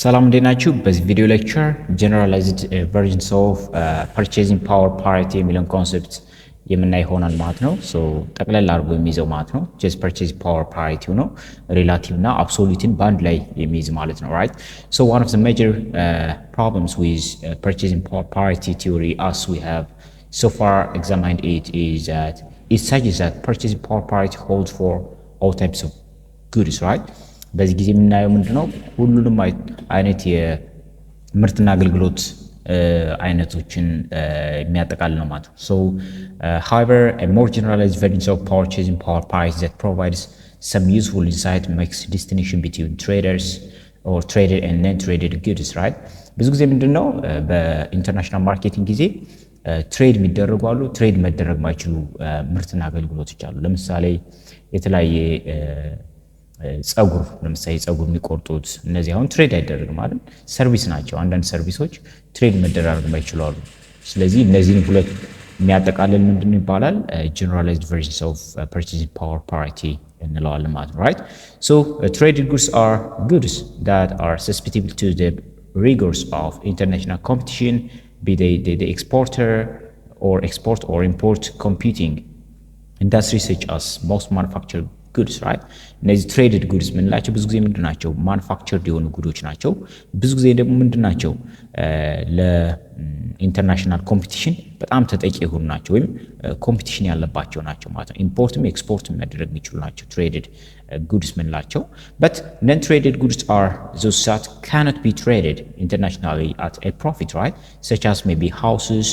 ሰላም እንዴት ናችሁ? በዚህ ቪዲዮ ሌክቸር generalized versions of purchasing power parity የሚለውን ኮንሰፕት የምናይ ይሆናል ማለት ነው። ሶ ጠቅለል አድርጎ የሚይዘው ማለት ነው just purchasing power parity ነው ሪላቲቭ እና አብሶሉትን በአንድ ላይ የሚይዝ ማለት ነው right? So one of the major problems with purchasing power parity theory as we have so far examined it is that it suggests that purchasing power parity holds for all types of goods, right? በዚህ ጊዜ የምናየው ምንድነው ሁሉንም አይነት የምርትና አገልግሎት አይነቶችን የሚያጠቃልል ነው ማለት ነው። So however a more generalized version of purchasing power parity that provides some useful insight makes distinction between traders or traded and non-traded goods, right? ብዙ ጊዜ ምንድነው በኢንተርናሽናል ማርኬቲንግ ጊዜ ትሬድ የሚደረጉ አሉ፣ ትሬድ መደረግ ማይችሉ ምርትና አገልግሎቶች አሉ። ለምሳሌ የተለያየ ጸጉር ለምሳሌ ጸጉር የሚቆርጡት እነዚህ አሁን ትሬድ አይደረግም ማለት ሰርቪስ ናቸው። አንዳንድ ሰርቪሶች ትሬድ መደረግ ማይችሉ አሉ። ስለዚህ እነዚህን ሁለት የሚያጠቃልል ምንድነው ይባላል generalized versions of purchasing power parity እንለዋለን ማለት ነው right? So traded goods are goods that are susceptible to the rigors of international competition, be they the exporter or export or import competing industries such as most manufactured goods, right? እነዚህ traded goods ምንላቸው ብዙ ጊዜ ምንድናቸው manufactured የሆኑ ጉዶች ናቸው። ብዙ ጊዜ ደግሞ ምንድናቸው ለኢንተርናሽናል ኮምፒቲሽን በጣም ተጠቂ የሆኑ ናቸው ወይም ኮምፒቲሽን ያለባቸው ናቸው ማለት ነው። ኢምፖርትም ኤክስፖርትም ማድረግ የሚችሉ ናቸው traded goods ምንላቸው። But non-traded goods are those that cannot be traded internationally at a profit, right? Such as maybe houses,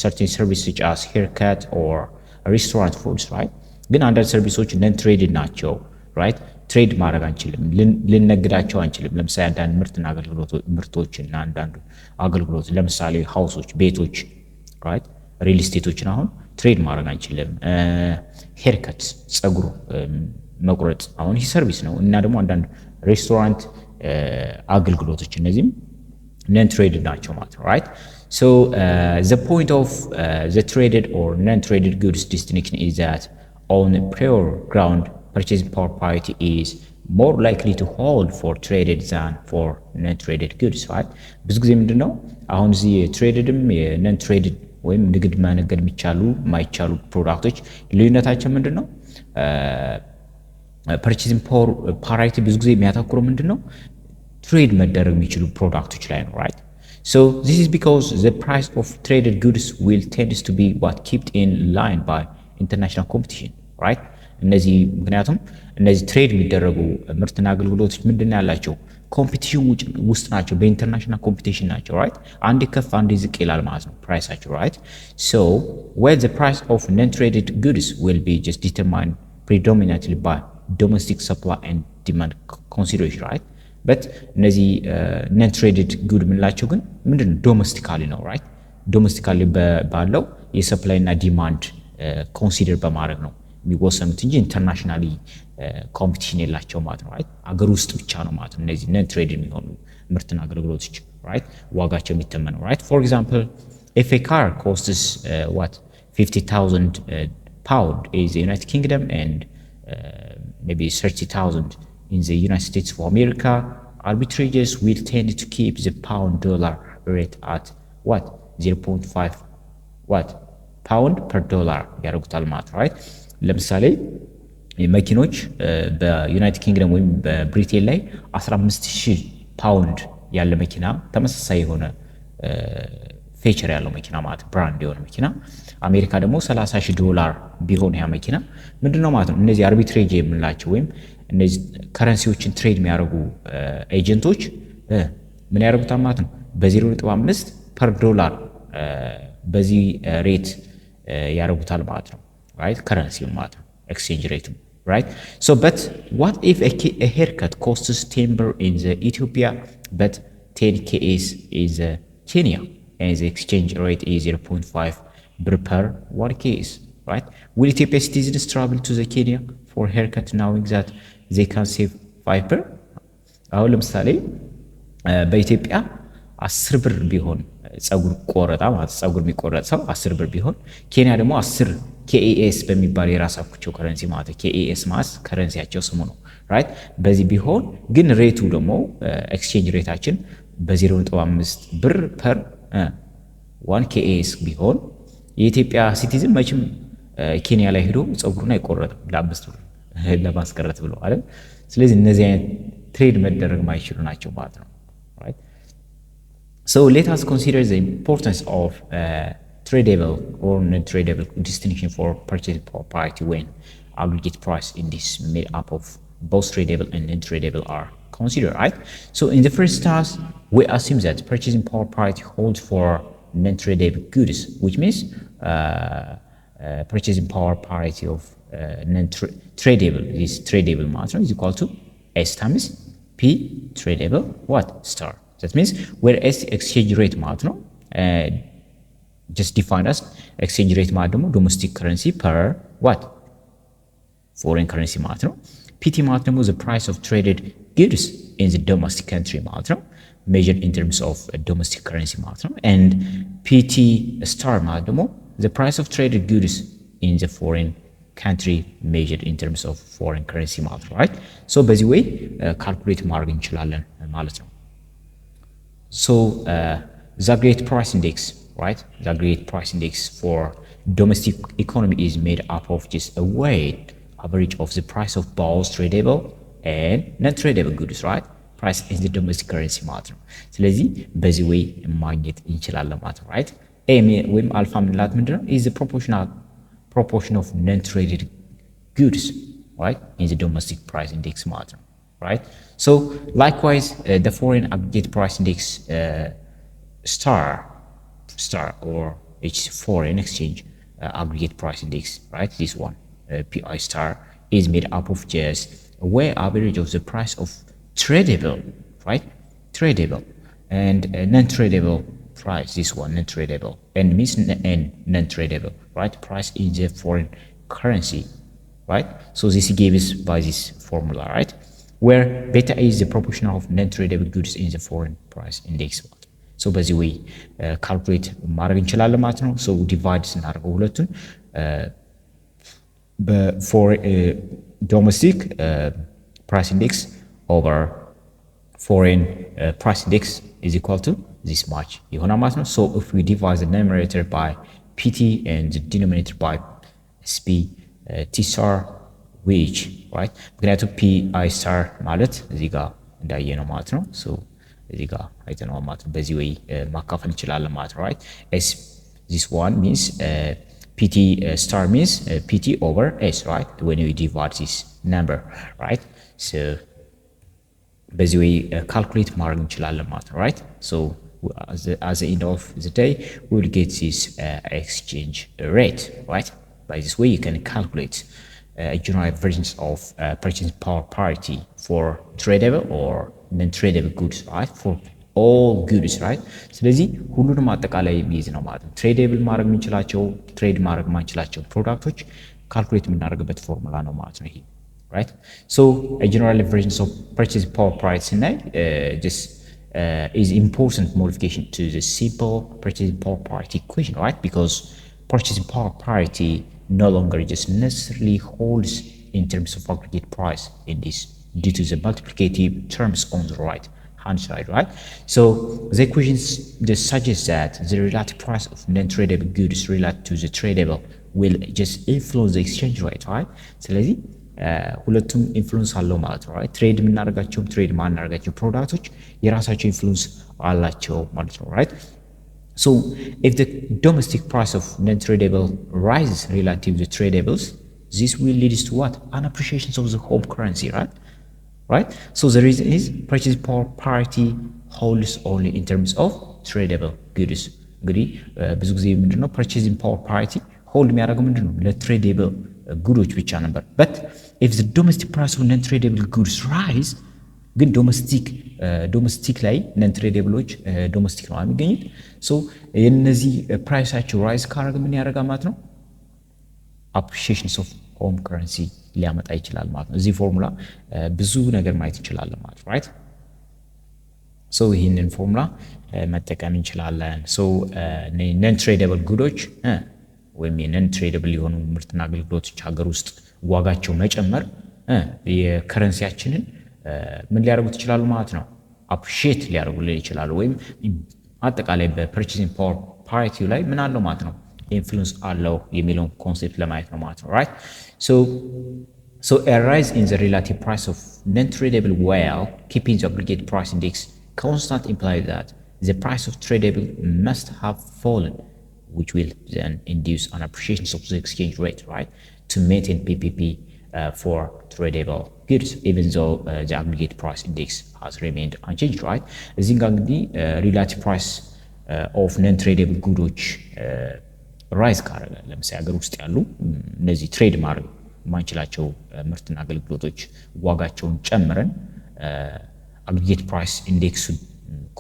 certain services such as haircut or restaurant foods, right? ግን አንዳንድ ሰርቪሶች ነን ትሬድድ ናቸው ራይት? ትሬድ ማድረግ አንችልም፣ ልንነግዳቸው አንችልም። ለምሳሌ አንዳንድ ምርትና ምርቶችና አንዳንድ አገልግሎት ለምሳሌ ሃውሶች፣ ቤቶች ራይት፣ ሪል ስቴቶችን አሁን ትሬድ ማድረግ አንችልም። ሄርከት ጸጉር መቁረጥ አሁን ይህ ሰርቪስ ነው። እና ደግሞ አንዳንድ ሬስቶራንት አገልግሎቶች እነዚህም ነን ትሬድድ ናቸው ማለት ነው ራይት? So the point of the traded or non-traded goods distinction is that on a pure ground purchasing power parity is more likely to hold for traded than for non-traded goods, right? ብዙ ጊዜ ምንድነው አሁን እዚህ ትሬድድም የነን ትሬድድ ወይም ንግድ ማነገድ የሚቻሉ ማይቻሉ ፕሮዳክቶች ልዩነታቸው ምንድነው? purchasing power parity ብዙ ጊዜ የሚያተኩረው ምንድነው ትሬድ መደረግ የሚችሉ ፕሮዳክቶች ላይ ነው right? So this is because the price of traded goods will tend to be what kept in line by international competition, right? እነዚህ ምክንያቱም እነዚህ ትሬድ የሚደረጉ ምርትና አገልግሎቶች ምንድነው ያላቸው ኮምፒቲሽን ውስጥ ናቸው፣ በኢንተርናሽናል ኮምፒቲሽን ናቸው right? አንዴ ከፍ አንዴ ዝቅ ይላል ማለት ነው ፕራይሳቸው right? So where the price of non-traded goods will be just determined predominantly by domestic supply and demand consideration, right? but እነዚህ non traded good ምንላቸው ግን ምንድነው ዶሜስቲካሊ ነው right? ዶሜስቲካሊ ባለው የሰፕላይ እና ዲማንድ ኮንሲደር በማድረግ ነው የሚወሰኑት እንጂ ኢንተርናሽናሊ ኮምፒቲሽን የላቸው ማለት ነው right? አገር ውስጥ ብቻ ነው ማለት ነው እነዚህ non traded የሚሆኑ ምርትና አገልግሎቶች right? ዋጋቸው የሚተመነው right? For example, if a car costs what 50,000 pound in the United Kingdom and maybe 30,000 in the United States of America, arbitrators will tend to keep the pound dollar rate at what 0.5 what pound per dollar ያደርጉታል ማለት right? ለምሳሌ መኪኖች በዩናይትድ ኪንግደም ወይም በብሪቴን ላይ 15,000 ፓውንድ ያለ መኪና ተመሳሳይ የሆነ ፌቸር ያለው መኪና ማለት ብራንድ የሆነ መኪና አሜሪካ ደግሞ 30,000 ዶላር ቢሆን ያ መኪና ምንድነው ማለት ነው እነዚህ አርቢትሬጅ የምንላቸው ወይም እነዚህ ከረንሲዎችን ትሬድ የሚያደርጉ ኤጀንቶች ምን ያደርጉታል ማለት ነው በ0.5 ፐር ዶላር በዚህ ሬት ያደርጉታል ማለት ነው right? ከረንሲው ማለት ነው ኤክስቼንጅ ሬቱ right? So but what if a haircut costs 10 birr in the Ethiopia but 10 KS is Kenya and the exchange rate is 0.5 birr per 1 KS, right? Will Ethiopia citizens travel to the Kenya for haircut knowing that they can save 5 birr? አሁን ለምሳሌ በኢትዮጵያ 10 ብር ቢሆን ጸጉር ቆረጣ ማለት ጸጉር የሚቆረጥ ሰው 10 ብር ቢሆን ኬንያ ደግሞ 10 KES በሚባል የራሳቸው ከረንሲ ማለት KES ማለት ከረንሲያቸው ስሙ ነው right በዚህ ቢሆን ግን ሬቱ ደግሞ ኤክስቼንጅ ሬታችን በ0.5 ብር ፐር 1 KS ቢሆን የኢትዮጵያ ሲቲዝን መቼም ኬንያ ላይ ሄዶ ጸጉሩን አይቆረጥም ለ5 ብር ለማስቀረት ብሎ አይደል ስለዚህ እነዚህ አይነት ትሬድ መደረግ ማይችሉ ናቸው ማለት ነው right so let us consider the importance of tradable or non-tradable distinction for purchasing power parity when aggregate price index made up of both tradable and non-tradable are considered, right? So in the first task, we assume that purchasing power parity holds for non-tradable goods, which means purchasing power parity of non-tradable, this tradable matter is equal to S times P tradable what? Star. That means where S exchange rate matter, just defined as exchange rate matter, domestic currency per what? Foreign currency matter. PT matter was the price of traded goods in the domestic country matter, measured in terms of domestic currency matter, and PT star matter, the price of traded goods in the foreign country measured in terms of foreign currency matter, right? So by the way, calculate margin chalalan ማለት ነው. So the aggregate price index, right? The aggregate price index for domestic economy is made up of just a weight average of the price of both tradable and non-tradable goods, right? Price in the domestic currency ማለት ነው. ስለዚህ በዚህ way ማግኘት እንችላለን ማለት ነው, right? A ወይም አልፋ ምንላት ምንድነው? is the proportion of non-traded goods, right? In the domestic price index ማለት ነው, right? So likewise, the foreign aggregate price index star or H foreign exchange aggregate price index, right? This one. PI star is made up of just a weighted average of the price of tradable, right? Tradable and non-tradable price. This one non-tradable and means non-tradable, right? Price in the foreign currency, right? So this gives by this formula, right? Where beta is the proportion of non-tradable goods in the foreign price index. So by the way, calculate ማድረግ እንችላለን ማለት ነው. So divide ስናደርገው ሁለቱን for domestic price index over foreign price index is equal to this much. So if we divide the numerator by PT and the denominator by SP T star, which, right? ምክንያቱም PI star ማለት እዚህ ጋር እንዳየነው ማለት ነው. So እዚህ ጋር አይተነው ማለት ነው. በዚህ ወይ ማካፈል እንችላለን ማለት ነው, right? S this one means PT star means PT over S, right? When we divide this number, right? So basically we calculate ማድረግ እንችላለን ማለት ነው, right? So as the end of the day, we will get this exchange rate, right? By this way, you can calculate generalized versions of purchasing power parity for tradable or non-tradable goods, right? For all goods, right? ስለዚህ ሁሉንም አጠቃላይ የሚይዝ ነው ማለት ነው. ትሬዴብል ማድረግ የምንችላቸው ትሬድ ማድረግ ማንችላቸው ፕሮዳክቶች ካልኩሌት የምናደርግበት ፎርሙላ ነው ማለት ነው ይሄ, right? So a general versions of purchasing power parity ስናይ just is important modification to the simple purchasing power parity equation, right? Because purchasing power parity no longer just necessarily holds in terms of aggregate price in this due to the multiplicative terms on the right hand side, right? So the equations just suggest that the relative price of non-tradable goods related to the tradable will just influence the exchange rate, right? ስለዚህ ሁለቱም ኢንፍሉዌንስ አለው ማለት ነው, right? ትሬድ የምናደርጋቸውም ትሬድ ማናደርጋቸው ፕሮዳክቶች የራሳቸው ኢንፍሉዌንስ አላቸው ማለት ነው, right? So if the domestic price of non-tradable rises relative to tradables, this will lead to what? An appreciation of the home currency, right? So the reason is purchasing power parity holds only in terms of tradable goods. እንግዲህ ብዙ ጊዜ ምንድነው purchasing power parity hold የሚያደርገው ምንድነው ለትሬደብል ጉዶች ብቻ ነበር. but if the domestic price of non-tradable goods rise, ግን ዶሜስቲክ ላይ non-tradableዎች ዶሜስቲክ ነው የሚገኙት. so የነዚህ ፕራይሳቸው ራይዝ ካደረገ ምን ያደርጋል ማለት ነው? appreciations of home currency ሊያመጣ ይችላል ማለት ነው. እዚህ ፎርሙላ ብዙ ነገር ማየት እንችላለን ማለት ነው, right? so ይህንን ፎርሙላ መጠቀም እንችላለን. so non-tradable ጉዶች ወይም non-tradable የሆኑ ምርትና አገልግሎቶች ሀገር ውስጥ ዋጋቸው መጨመር የከረንሲያችንን ምን ሊያደርጉት ይችላሉ ማለት ነው? አፕሪሺየት ሊያደርጉልን ይችላሉ። ወይም አጠቃላይ በፐርቼዚንግ ፓወር ፓሪቲው ላይ ምን አለው ማለት ነው? ኢንፍሉዌንስ አለው የሚለውን ኮንሴፕት ለማየት ነው ማለት ነው። ራይት So a rise in the relative price of non-tradable while keeping the aggregate price index constant implies that the price of tradable must have fallen, which will then induce an appreciation of the exchange rate, right, to maintain PPP for tradable goods, even though the aggregate price index has remained unchanged, right? እዚህ ጋር እንግዲህ relative price of non-tradable goods ራይዝ ካረገ ለምሳሌ ሀገር ውስጥ ያሉ እነዚህ ትሬድ ማድረግ ማንችላቸው ምርትና አገልግሎቶች ዋጋቸውን ጨምረን አግሪጌት ፕራይስ ኢንዴክሱን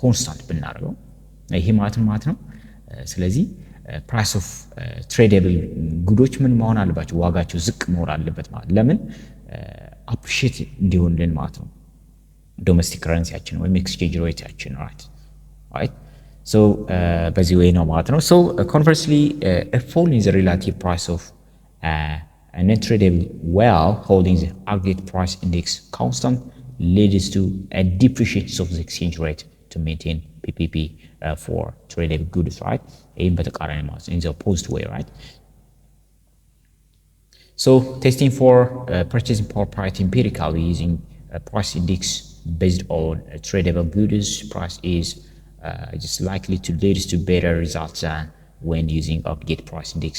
ኮንስታንት ብናደርገው ይሄ ማለት ነው። ስለዚህ ፕራይስ ኦፍ ትሬደብል ጉዶች ምን መሆን አለባቸው? ዋጋቸው ዝቅ መሆን አለበት ማለት ለምን? አፕሪሺየት እንዲሆንልን ማለት ነው ዶሜስቲክ ከረንሲያችን ወይም ኤክስቼንጅ ሬታችን ራይት So በዚህ ወይ ነው ማለት ነው። So conversely a fall in the relative price of an tradable while holding the aggregate price index constant leads to a depreciation of the exchange rate to maintain PPP for tradable goods, right? In በተቃራኒ ማለት in the opposed way, right? So testing for purchasing power parity empirically using a price index based on tradable goods price is just likely to lead to better results than when using aggregate price index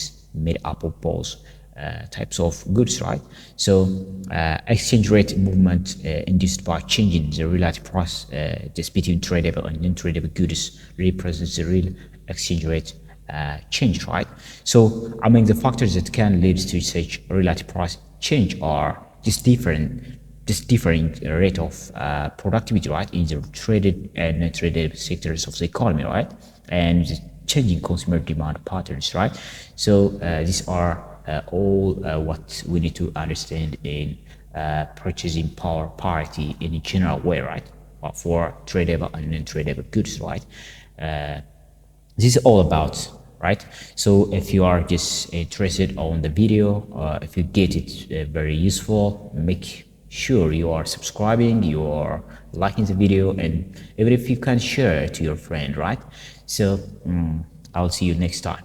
made up of both types of goods, right? So exchange rate movement induced by changing the relative price just between tradable and non-tradable goods represents the real exchange rate change, right? So among the factors that can lead to such relative price change are just differing rate of productivity, right, in the traded and non-traded sectors of the economy, right, and changing consumer demand patterns, right? So these are all what we need to understand in purchasing power parity in a general way, right, for tradable and non-tradable goods, right? This is all about, right? So if you are just interested on the video, if you get it very useful, make sure you are subscribing, you are liking the video, and even if you can share it to your friend, right? So I'll see you next time.